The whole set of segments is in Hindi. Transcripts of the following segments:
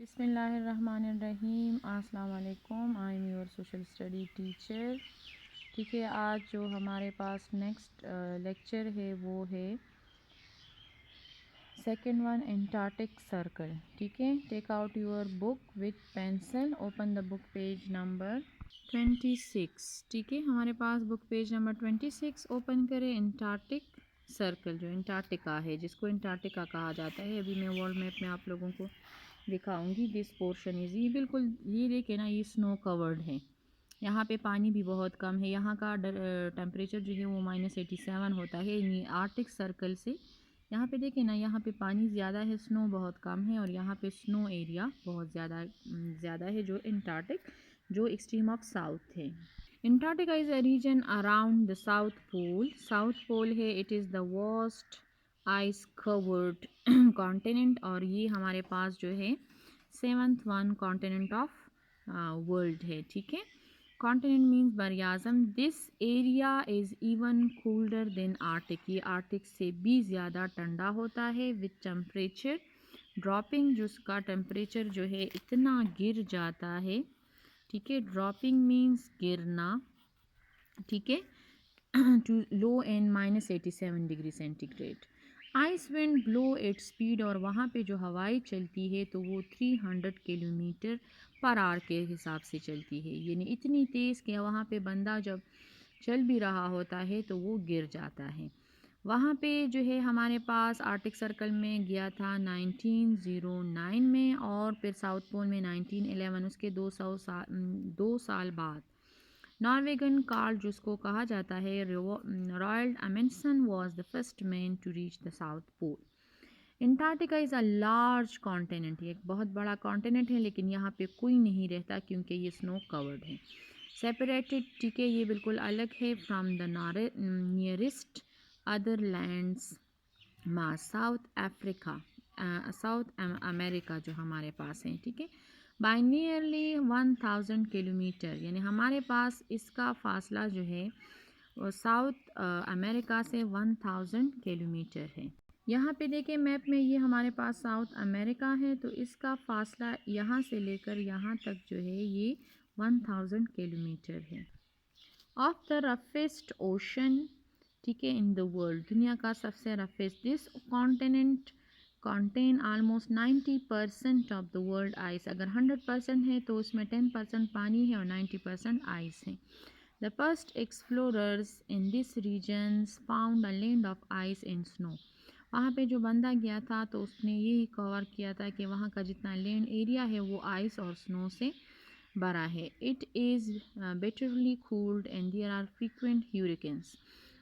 बिस्मिल्लाहिर्रहमानिर्रहीम। अस्सलाम वालेकुम। I am your social study teacher. ठीक है, आज जो हमारे पास नेक्स्ट लेक्चर है वो है सेकेंड वन एंटार्क्टिक सर्कल। ठीक है, take out your book with pencil, open the book page number 26। ठीक है, हमारे पास बुक पेज नंबर 26 ओपन करें। एंटार्क्टिक सर्कल जो एंटार्क्टिका है, जिसको एंटार्क्टिका कहा जाता है, अभी मैं वर्ल्ड मैप में आप लोगों को दिखाऊंगी। दिस पोर्शन इज़, ये बिल्कुल ये देखे ना, ये स्नो कवर्ड है। यहाँ पे पानी भी बहुत कम है। यहाँ का टेम्परेचर जो है वो -87 होता है। आर्कटिक सर्कल से यहाँ पे देखें ना, यहाँ पे पानी ज़्यादा है, स्नो बहुत कम है, और यहाँ पे स्नो एरिया बहुत ज़्यादा है, जो एंटार्क्टिक जो एक्सट्रीम ऑफ साउथ है। Antarctica is a region around the south pole. South pole है, it is the vast ice covered continent, और ये हमारे पास जो है 7th one continent of world है। ठीक है, कॉन्टिनेंट मीन्स बरियाज़म। This area is even colder than Arctic, ये आर्टिक से भी ज़्यादा ठंडा होता है। विथ टेम्परेचर ड्रॉपिंग, जिसका टेम्परेचर जो है इतना गिर जाता है। ठीक है, ड्रॉपिंग मीन्स गिरना। ठीक है, too low and -87 degree centigrade. Ice wind blow at speed, और वहाँ पे जो हवाएं चलती है तो वो 300 किलोमीटर पर आवर के हिसाब से चलती है, यानी इतनी तेज़ कि वहाँ पे बंदा जब चल भी रहा होता है तो वो गिर जाता है। वहाँ पे जो है हमारे पास आर्कटिक सर्कल में गया था 1909 में, और फिर साउथ पोल में 1911, उसके 2 साल बाद नॉर्वेगन कार्ल, जिसको कहा जाता है Roald Amundsen, was the first man to reach the south pole. Antarctica is a large continent, ये एक बहुत बड़ा कॉन्टिनेंट है, लेकिन यहाँ पे कोई नहीं रहता क्योंकि ये स्नो कवर्ड है। सेपरेटेड, ठीक है, ये बिल्कुल अलग है from the nearest other lands mass, south America जो हमारे पास है। ठीक है, बाय नियरली 1000 किलोमीटर, यानी हमारे पास इसका फासला जो है वो साउथ अमेरिका से 1000 किलोमीटर है। यहाँ पे देखें मैप में, ये हमारे पास साउथ अमेरिका है, तो इसका फासला यहाँ से लेकर यहाँ तक जो है ये 1000 किलोमीटर है। ऑफ द रफेस्ट ओशन, ठीक है, इन द वर्ल्ड, दुनिया का सबसे roughest. This continent contain almost 90% of the world ice, अगर 100% है तो उसमें 10% पानी है और 90% आइस है। The first explorers in this regions found a land of ice and snow, वहाँ पे जो बंदा गया था तो उसने यही कवर किया था कि वहाँ का जितना लैंड एरिया है वो आइस और स्नो से भरा है। It is bitterly cold and there are frequent hurricanes,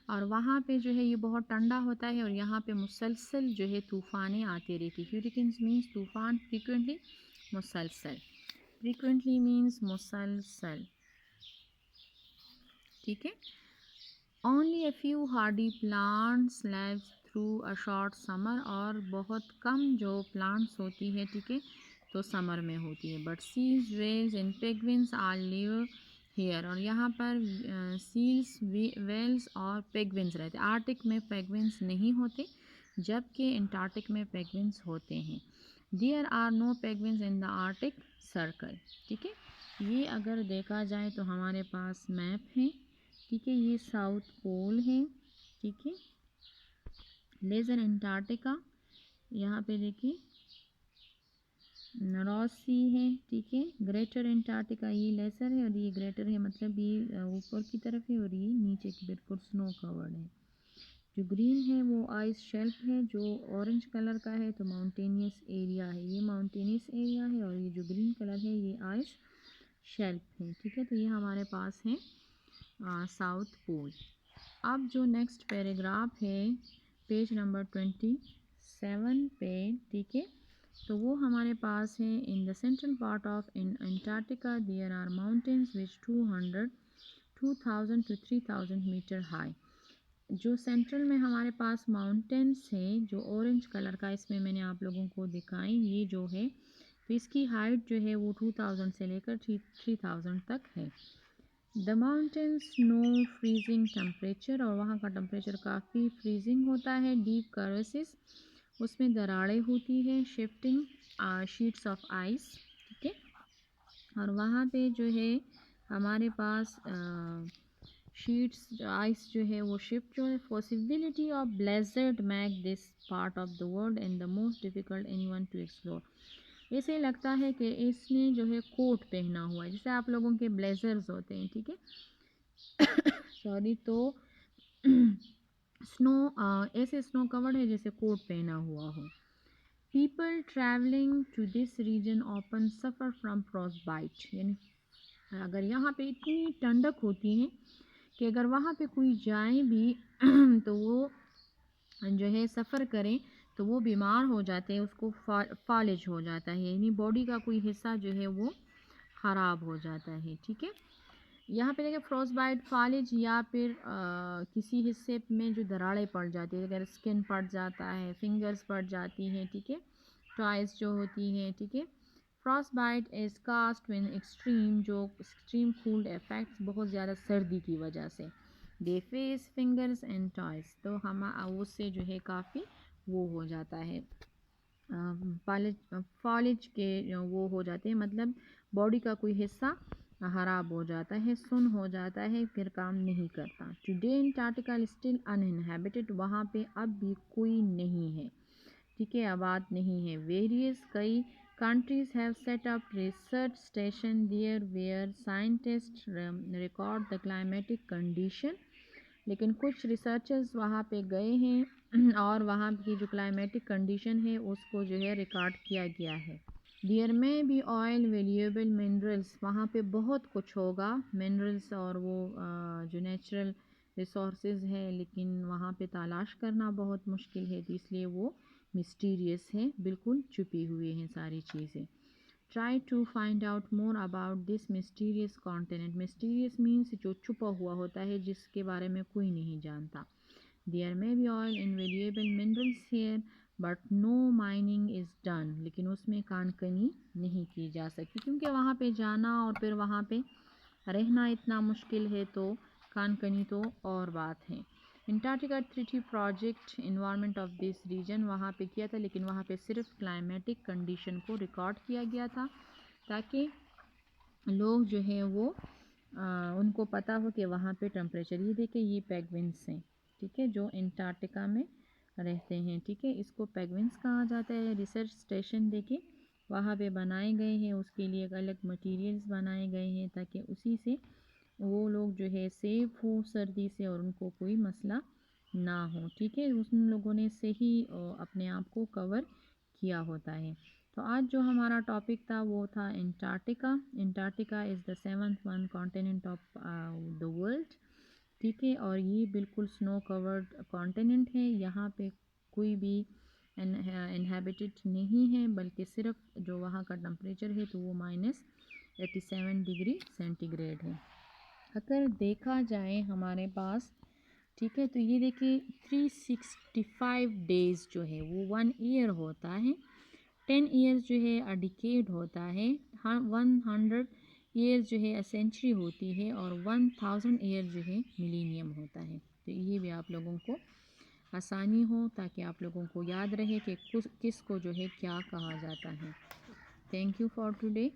और वहाँ पे जो है ये बहुत ठंडा होता है, और यहाँ पे मुसलसल जो है तूफ़ानें आती रहती। ह्यूरिकेन्स मीन्स तूफ़ान, फ्रीक्वेंटली मुसलसल, फ्रीक्वेंटली मीन्स मुसलसल। ठीक है, only a few Hardy plants live through a short summer, और बहुत कम जो प्लांट्स होती है, ठीक है, तो समर में होती है। But seals, whales and penguins are live here, और यहाँ पर सील्स, वेल्स और पेंगुइन्स रहते हैं। आर्कटिक में पेंगुइन्स नहीं होते, जबकि एंटार्क्टिक में पेंगुइन्स होते हैं। There are no penguins in the Arctic circle. ठीक है, ये अगर देखा जाए तो हमारे पास मैप है। ठीक है, ये साउथ पोल है। ठीक है, लेज़र एंटार्क्टिका, यहाँ पे देखिए नॉर्थ सी है। ठीक है, ग्रेटर एंटार्क्टिका, ये लेसर है और ये ग्रेटर है, मतलब ये ऊपर की तरफ है और ये नीचे की बिल्कुल स्नो कवर्ड है। जो ग्रीन है वो आइस शेल्फ है, जो ऑरेंज कलर का है तो माउंटेनियस एरिया है, ये माउंटेनियस एरिया है, और ये जो ग्रीन कलर है ये आइस शेल्फ है। ठीक है, तो ये हमारे पास है साउथ पोल। अब जो नेक्स्ट पैराग्राफ है पेज नंबर 27 पे, ठीक है, तो वो हमारे पास है। In the central part of Antarctica there are mountains which 2000 to 3000 meter high. जो सेंट्रल में हमारे पास माउंटेन्स है, जो ऑरेंज कलर का इसमें मैंने आप लोगों को दिखाई, ये जो है तो इसकी हाइट जो है वो 2000 से लेकर 3000 तक है। The mountains no freezing temperature, और वहाँ का टेम्परेचर काफ़ी फ्रीजिंग होता है। डीप कर्वेसिस, उसमें दरारें होती है। शिफ्टिंग शीट्स ऑफ आइस, ठीक है। और वहाँ पे जो है हमारे पास शीट्स आइस जो है वो शिप जो है, possibility of blizzard make this part of the world and the most difficult anyone to explore. ऐसे लगता है कि इसने जो है कोट पहना हुआ है, जैसे आप लोगों के ब्लेजर्स होते हैं, ठीक है। सॉरी, तो स्नो ऐसे स्नो कवर्ड है जैसे कोट पहना हुआ हो। People travelling to this region often suffer from frostbite, यानी अगर यहाँ पे इतनी ठंडक होती है कि अगर वहाँ पे कोई जाए भी तो वो जो है सफ़र करें तो वो बीमार हो जाते हैं, उसको फालिज हो जाता है, यानी बॉडी का कोई हिस्सा जो है वो ख़राब हो जाता है, ठीक है। यहाँ पे देखिए फ्रॉस्ट बाइट, फालिज या फिर किसी हिस्से में जो दरारें पड़ जाती है, अगर स्किन पड़ जाता है, फिंगर्स पड़ जाती हैं, ठीक है, टॉयज जो होती हैं, ठीक है। Frostbite is cast when extreme, जो एक्सट्रीम कोल्ड इफेक्ट्स, बहुत ज़्यादा सर्दी की वजह से, they face fingers and toes, तो हम उससे जो है काफ़ी वो हो जाता है, फॉलिज फॉलिज के वो हो जाते हैं, मतलब बॉडी का कोई हिस्सा ख़राब हो जाता है, सुन हो जाता है, फिर काम नहीं करता। टुडे अंटार्कटिका स्टिल अनइनहेबिटेड, वहाँ पे अब भी कोई नहीं है, ठीक है, आबाद नहीं है। वेरियस कई countries have set up research station there where scientist record the climatic condition, लेकिन कुछ रिसर्चर्स वहाँ पे गए हैं और वहाँ की जो क्लाइमेटिक कंडीशन है उसको जो है रिकॉर्ड किया गया है। देयर में भी ऑयल, वेल्यूएबल मिनरल्स, वहाँ पे बहुत कुछ होगा, मिनरल्स और वो जो नेचुरल रिसोर्सेज है, लेकिन वहाँ पे तलाश करना बहुत मुश्किल है, तो इसलिए वो मिस्टीरियस है, बिल्कुल छुपी हुई हैं सारी चीज़ें। Try to find out more about this mysterious continent, mysterious means जो छुपा हुआ होता है, जिसके बारे में कोई नहीं जानता। देयर में भी oil and valuable minerals here but no mining is done, लेकिन उसमें कानकनी नहीं की जा सकती, क्योंकि वहाँ पे जाना और फिर वहाँ पे रहना इतना मुश्किल है, तो कानकनी तो और बात है। Antarctica treaty project environment of this region वहाँ पे किया था, लेकिन वहाँ पे सिर्फ क्लाइमेटिक कंडीशन को रिकॉर्ड किया गया था, ताकि लोग जो है वो उनको पता हो कि वहाँ पे टेम्परेचर, ये देखिए ये पेंगुइन्स हैं, ठीक है, जो अंटार्कटिका में रहते हैं, ठीक है, इसको पेंगुइन्स कहा जाता है। रिसर्च स्टेशन देखिए वहाँ पे बनाए गए हैं, उसके लिए एक अलग मटेरियल्स बनाए गए हैं, ताकि उसी से वो लोग जो है सेफ हो सर्दी से और उनको कोई मसला ना हो, ठीक है, उन लोगों ने सही अपने आप को कवर किया होता है। तो आज जो हमारा टॉपिक था वो था Antarctica. Antarctica is the 7th one continent of the world, ठीक है, और ये बिल्कुल स्नो कवर्ड कॉन्टिनेंट है, यहाँ पे कोई भी इनहेबिटेड नहीं है, बल्कि सिर्फ जो वहाँ का टेम्परेचर है तो वो -87 डिग्री सेंटीग्रेड है। अगर देखा जाए हमारे पास, ठीक है, तो ये देखिए 365 डेज़ जो है वो 1 ईयर होता है, 10 ईयर्स जो है अ डिकेड होता है, 100 ईयर्स जो है अ सेंचुरी होती है, और 1000 ईयर जो है मिलीनियम होता है। तो ये भी आप लोगों को आसानी हो, ताकि आप लोगों को याद रहे कि किसको जो है क्या कहा जाता है। Thank you for today.